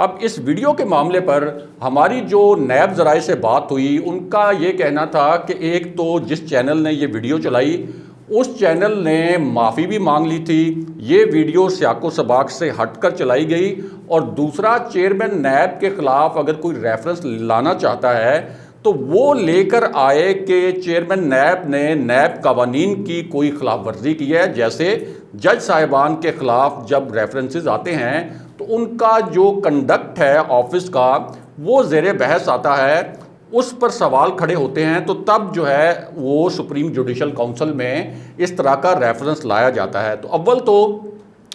اب اس ویڈیو کے معاملے پر ہماری جو نیب ذرائع سے بات ہوئی، ان کا یہ کہنا تھا کہ ایک تو جس چینل نے یہ ویڈیو چلائی اس چینل نے معافی بھی مانگ لی تھی، یہ ویڈیو سیاق و سباق سے ہٹ کر چلائی گئی، اور دوسرا چیئرمین نیب کے خلاف اگر کوئی ریفرنس لانا چاہتا ہے تو وہ لے کر آئے کہ چیئرمین نیب نے نیب قوانین کی کوئی خلاف ورزی کی ہے، جیسے جج صاحبان کے خلاف جب ریفرنسز آتے ہیں تو ان کا جو کنڈکٹ ہے آفس کا وہ زیر بحث آتا ہے، اس پر سوال کھڑے ہوتے ہیں، تو تب جو ہے وہ سپریم جوڈیشل کونسل میں اس طرح کا ریفرنس لایا جاتا ہے۔ تو اول تو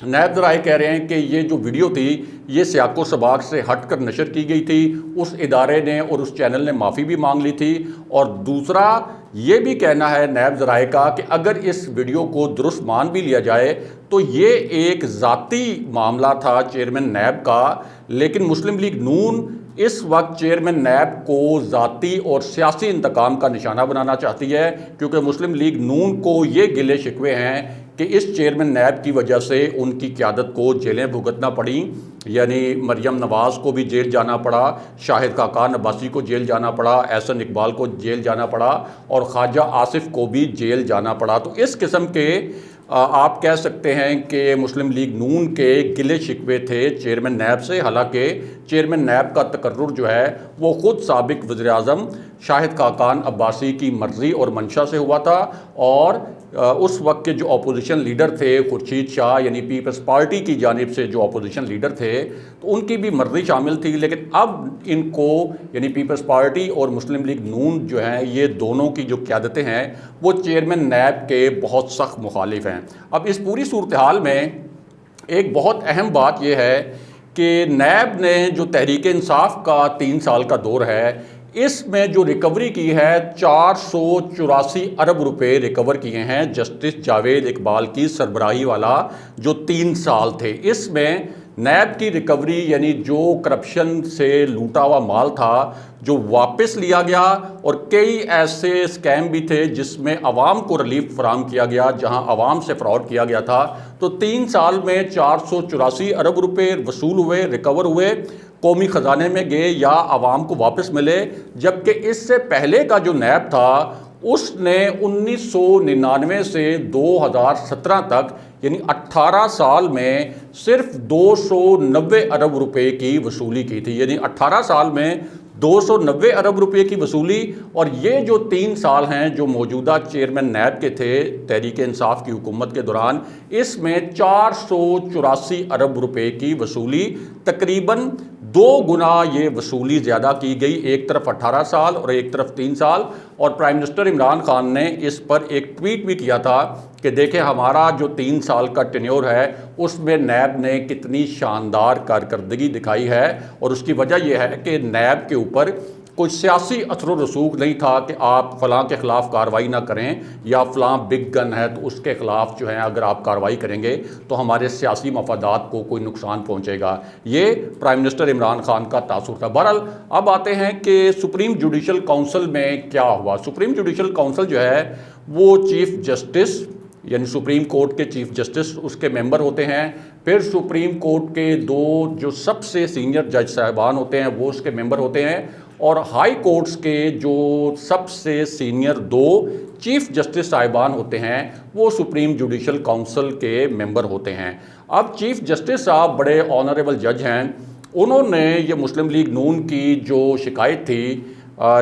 نیب ذرائع کہہ رہے ہیں کہ یہ جو ویڈیو تھی یہ سیاق و سباق سے ہٹ کر نشر کی گئی تھی، اس ادارے نے اور اس چینل نے معافی بھی مانگ لی تھی، اور دوسرا یہ بھی کہنا ہے نیب ذرائع کا کہ اگر اس ویڈیو کو درست مان بھی لیا جائے تو یہ ایک ذاتی معاملہ تھا چیئرمین نیب کا، لیکن مسلم لیگ نون اس وقت چیئرمین نیب کو ذاتی اور سیاسی انتقام کا نشانہ بنانا چاہتی ہے، کیونکہ مسلم لیگ نون کو یہ گلے شکوے ہیں کہ اس چیئرمین نیب کی وجہ سے ان کی قیادت کو جیلیں بھگتنا پڑیں، یعنی مریم نواز کو بھی جیل جانا پڑا، شاہد خاقان عباسی کو جیل جانا پڑا، احسن اقبال کو جیل جانا پڑا، اور خواجہ آصف کو بھی جیل جانا پڑا۔ تو اس قسم کے آپ کہہ سکتے ہیں کہ مسلم لیگ نون کے گلے شکوے تھے چیئرمین نیب سے، حالانکہ چیئرمین نیب کا تقرر جو ہے وہ خود سابق وزیر اعظم شاہد خاقان عباسی کی مرضی اور منشا سے ہوا تھا، اور اس وقت کے جو اپوزیشن لیڈر تھے خورشید شاہ یعنی پیپلز پارٹی کی جانب سے جو اپوزیشن لیڈر تھے تو ان کی بھی مرضی شامل تھی، لیکن اب ان کو یعنی پیپلز پارٹی اور مسلم لیگ نون جو ہیں یہ دونوں کی جو قیادتیں ہیں وہ چیئرمین نیب کے بہت سخت مخالف ہیں۔ اب اس پوری صورتحال میں ایک بہت اہم بات یہ ہے کہ نیب نے جو تحریک انصاف کا 3 سال کا دور ہے اس میں جو ریکوری کی ہے 484 ارب روپے ریکور کیے ہیں جسٹس جاوید اقبال کی سربراہی والا جو 3 سال تھے۔ اس میں نیب کی ریکوری یعنی جو کرپشن سے لوٹا ہوا مال تھا جو واپس لیا گیا، اور کئی ایسے اسکیم بھی تھے جس میں عوام کو ریلیف فراہم کیا گیا جہاں عوام سے فراڈ کیا گیا تھا، تو 3 سال میں 484 ارب روپے وصول ہوئے، ریکور ہوئے، قومی خزانے میں گئے یا عوام کو واپس ملے، جبکہ اس سے پہلے کا جو نیب تھا اس نے 1999 سے 2017 تک یعنی 18 سال میں صرف 290 ارب روپے کی وصولی کی تھی، یعنی 18 سال میں 290 ارب روپے کی وصولی، اور یہ جو 3 سال ہیں جو موجودہ چیئرمین نیب کے تھے تحریک انصاف کی حکومت کے دوران، اس میں 484 ارب روپے کی وصولی، تقریباً 2 گنا یہ وصولی زیادہ کی گئی، ایک طرف 18 سال اور ایک طرف 3 سال، اور پرائم منسٹر عمران خان نے اس پر ایک ٹویٹ بھی کیا تھا کہ دیکھیں ہمارا جو 3 سال کا ٹینیور ہے اس میں نیب نے کتنی شاندار کارکردگی دکھائی ہے، اور اس کی وجہ یہ ہے کہ نیب کے اوپر کوئی سیاسی اثر و رسوخ نہیں تھا کہ آپ فلاں کے خلاف کارروائی نہ کریں یا فلاں بگ گن ہے تو اس کے خلاف جو ہے اگر آپ کارروائی کریں گے تو ہمارے سیاسی مفادات کو کوئی نقصان پہنچے گا۔ یہ پرائم منسٹر عمران خان کا تاثر تھا۔ بہرحال اب آتے ہیں کہ سپریم جوڈیشل کونسل میں کیا ہوا۔ سپریم جوڈیشل کونسل جو ہے وہ چیف جسٹس یعنی سپریم کورٹ کے چیف جسٹس اس کے ممبر ہوتے ہیں، پھر سپریم کورٹ کے 2 جو سب سے سینئر جج صاحبان ہوتے ہیں وہ اس کے ممبر ہوتے ہیں، اور ہائی کورٹس کے جو سب سے سینئر 2 چیف جسٹس صاحبان ہوتے ہیں وہ سپریم جوڈیشل کونسل کے ممبر ہوتے ہیں۔ اب چیف جسٹس صاحب بڑے آنریبل جج ہیں، انہوں نے یہ مسلم لیگ نون کی جو شکایت تھی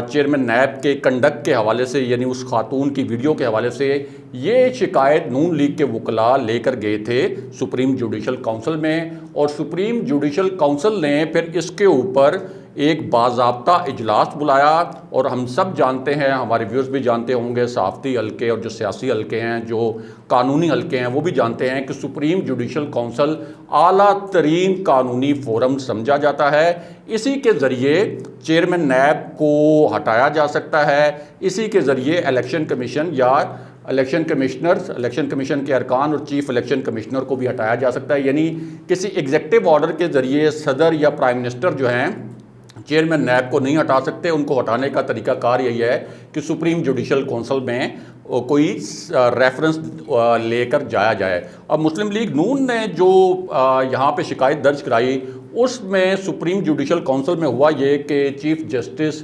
چیئرمین نیب کے کنڈکٹ کے حوالے سے یعنی اس خاتون کی ویڈیو کے حوالے سے، یہ شکایت نون لیگ کے وکلاء لے کر گئے تھے سپریم جوڈیشل کونسل میں، اور سپریم جوڈیشل کونسل نے پھر اس کے اوپر ایک باضابطہ اجلاس بلایا، اور ہم سب جانتے ہیں، ہمارے ویورز بھی جانتے ہوں گے، صحافتی حلقے اور جو سیاسی حلقے ہیں، جو قانونی حلقے ہیں وہ بھی جانتے ہیں کہ سپریم جوڈیشل کونسل اعلیٰ ترین قانونی فورم سمجھا جاتا ہے، اسی کے ذریعے چیئرمین نیب کو ہٹایا جا سکتا ہے، اسی کے ذریعے الیکشن کمیشن یا الیکشن کمشنرز، الیکشن کمیشن کے ارکان اور چیف الیکشن کمشنر کو بھی ہٹایا جا سکتا ہے، یعنی کسی ایگزیکٹو آرڈر کے ذریعے صدر یا پرائم منسٹر جو ہیں چیئرمین نیب کو نہیں ہٹا سکتے. ان کو ہٹانے کا طریقہ کار یہی ہے کہ سپریم جوڈیشل کونسل میں کوئی ریفرنس لے کر جایا جائے. اب مسلم لیگ نون نے جو یہاں پہ شکایت درج کرائی اس میں سپریم جوڈیشل کونسل میں ہوا یہ کہ چیف جسٹس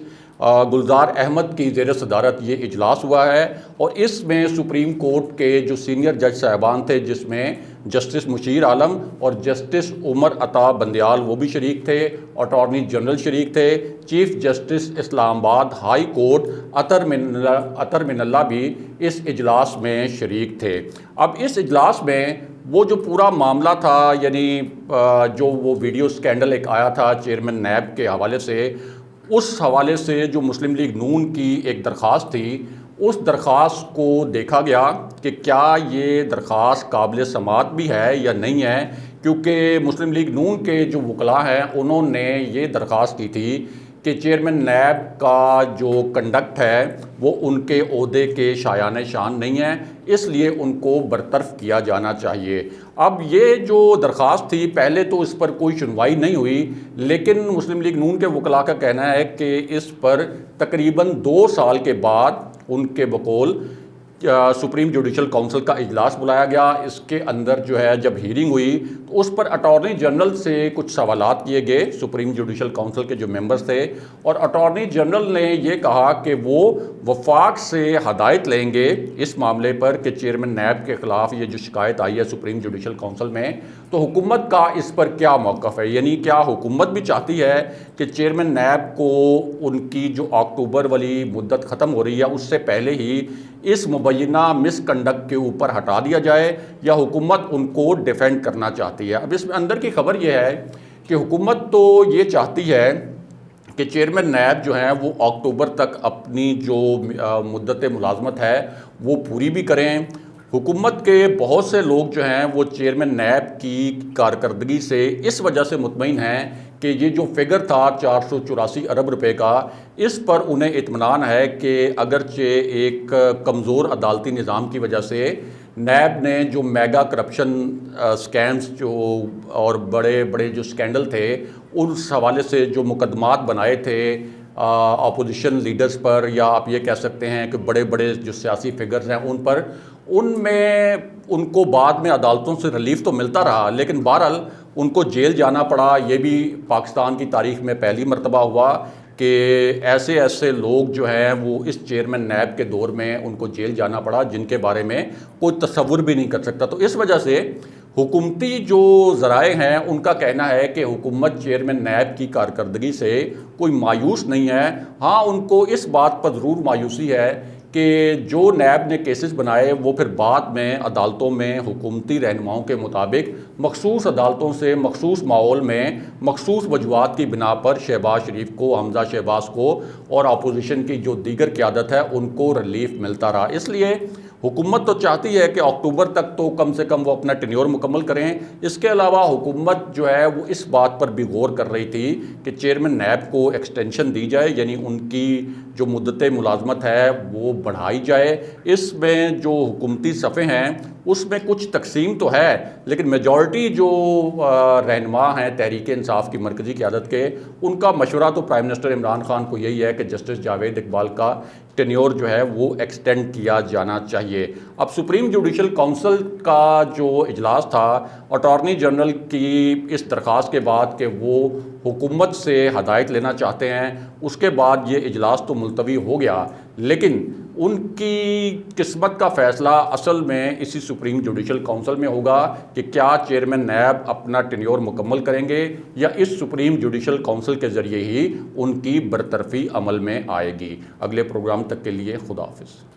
گلزار احمد کی زیر صدارت یہ اجلاس ہوا ہے اور اس میں سپریم کورٹ کے جو سینئر جج صاحبان تھے جس میں جسٹس مشیر عالم اور جسٹس عمر عطا بندیال وہ بھی شریک تھے, اٹارنی جنرل شریک تھے, چیف جسٹس اسلام آباد ہائی کورٹ اطہر من اللہ بھی اس اجلاس میں شریک تھے. اب اس اجلاس میں وہ جو پورا معاملہ تھا, یعنی جو وہ ویڈیو سکینڈل ایک آیا تھا چیئرمین نیب کے حوالے سے, اس حوالے سے جو مسلم لیگ نون کی ایک درخواست تھی اس درخواست کو دیکھا گیا کہ کیا یہ درخواست قابل سماعت بھی ہے یا نہیں ہے, کیونکہ مسلم لیگ نون کے جو وکلاء ہیں انہوں نے یہ درخواست کی تھی کہ چیئرمین نیب کا جو کنڈکٹ ہے وہ ان کے عہدے کے شایان شان نہیں ہے, اس لیے ان کو برطرف کیا جانا چاہیے. اب یہ جو درخواست تھی پہلے تو اس پر کوئی سنوائی نہیں ہوئی, لیکن مسلم لیگ نون کے وکلاء کا کہنا ہے کہ اس پر تقریباً 2 سال کے بعد ان کے بقول سپریم جوڈیشل کونسل کا اجلاس بلایا گیا. اس کے اندر جو ہے جب ہیرنگ ہوئی تو اس پر اٹارنی جنرل سے کچھ سوالات کیے گئے سپریم جوڈیشل کونسل کے جو ممبرز تھے, اور اٹارنی جنرل نے یہ کہا کہ وہ وفاق سے ہدایت لیں گے اس معاملے پر کہ چیئرمین نیب کے خلاف یہ جو شکایت آئی ہے سپریم جوڈیشل کونسل میں تو حکومت کا اس پر کیا موقف ہے, یعنی کیا حکومت بھی چاہتی ہے کہ چیئرمین نیب کو ان کی جو اکتوبر والی مدت ختم ہو رہی ہے اس سے پہلے ہی اس مبینہ مس کنڈکٹ کے اوپر ہٹا دیا جائے, یا حکومت ان کو ڈیفینڈ کرنا چاہتی ہے. اب اس میں اندر کی خبر یہ ہے کہ حکومت تو یہ چاہتی ہے کہ چیئرمین نیب جو ہیں وہ اکتوبر تک اپنی جو مدت ملازمت ہے وہ پوری بھی کریں. حکومت کے بہت سے لوگ جو ہیں وہ چیئرمین نیب کی کارکردگی سے اس وجہ سے مطمئن ہیں کہ یہ جو فگر تھا 484 ارب روپے کا, اس پر انہیں اطمینان ہے کہ اگرچہ ایک کمزور عدالتی نظام کی وجہ سے نیب نے جو میگا کرپشن سکیمز جو اور بڑے بڑے جو سکینڈل تھے اس حوالے سے جو مقدمات بنائے تھے اپوزیشن لیڈرز پر, یا آپ یہ کہہ سکتے ہیں کہ بڑے بڑے جو سیاسی فگرز ہیں ان پر, ان میں ان کو بعد میں عدالتوں سے ریلیف تو ملتا رہا لیکن بہرحال ان کو جیل جانا پڑا. یہ بھی پاکستان کی تاریخ میں پہلی مرتبہ ہوا کہ ایسے لوگ جو ہیں وہ اس چیئرمین نیب کے دور میں ان کو جیل جانا پڑا جن کے بارے میں کوئی تصور بھی نہیں کر سکتا. تو اس وجہ سے حکومتی جو ذرائع ہیں ان کا کہنا ہے کہ حکومت چیئرمین نیب کی کارکردگی سے کوئی مایوس نہیں ہے. ہاں ان کو اس بات پر ضرور مایوسی ہے کہ جو نیب نے کیسز بنائے وہ پھر بعد میں عدالتوں میں حکومتی رہنماؤں کے مطابق مخصوص عدالتوں سے مخصوص ماحول میں مخصوص وجوہات کی بنا پر شہباز شریف کو, حمزہ شہباز کو اور اپوزیشن کی جو دیگر قیادت ہے ان کو ریلیف ملتا رہا. اس لیے حکومت تو چاہتی ہے کہ اکتوبر تک تو کم سے کم وہ اپنا ٹینیور مکمل کریں. اس کے علاوہ حکومت جو ہے وہ اس بات پر بھی غور کر رہی تھی کہ چیئرمین نیب کو ایکسٹینشن دی جائے, یعنی ان کی جو مدت ملازمت ہے وہ بڑھائی جائے. اس میں جو حکومتی صفحے ہیں اس میں کچھ تقسیم تو ہے لیکن میجورٹی جو رہنما ہیں تحریک انصاف کی مرکزی قیادت کے, ان کا مشورہ تو پرائم منسٹر عمران خان کو یہی ہے کہ جسٹس جاوید اقبال کا ٹینیور جو ہے وہ ایکسٹینڈ کیا جانا چاہیے. اب سپریم جوڈیشل کونسل کا جو اجلاس تھا اٹارنی جنرل کی اس درخواست کے بعد کہ وہ حکومت سے ہدایت لینا چاہتے ہیں, اس کے بعد یہ اجلاس تو ملتوی ہو گیا لیکن ان کی قسمت کا فیصلہ اصل میں اسی سپریم جوڈیشل کونسل میں ہوگا کہ کیا چیئرمین نیب اپنا ٹینیور مکمل کریں گے یا اس سپریم جوڈیشل کونسل کے ذریعے ہی ان کی برطرفی عمل میں آئے گی. اگلے پروگرام تک کے لیے خدا حافظ.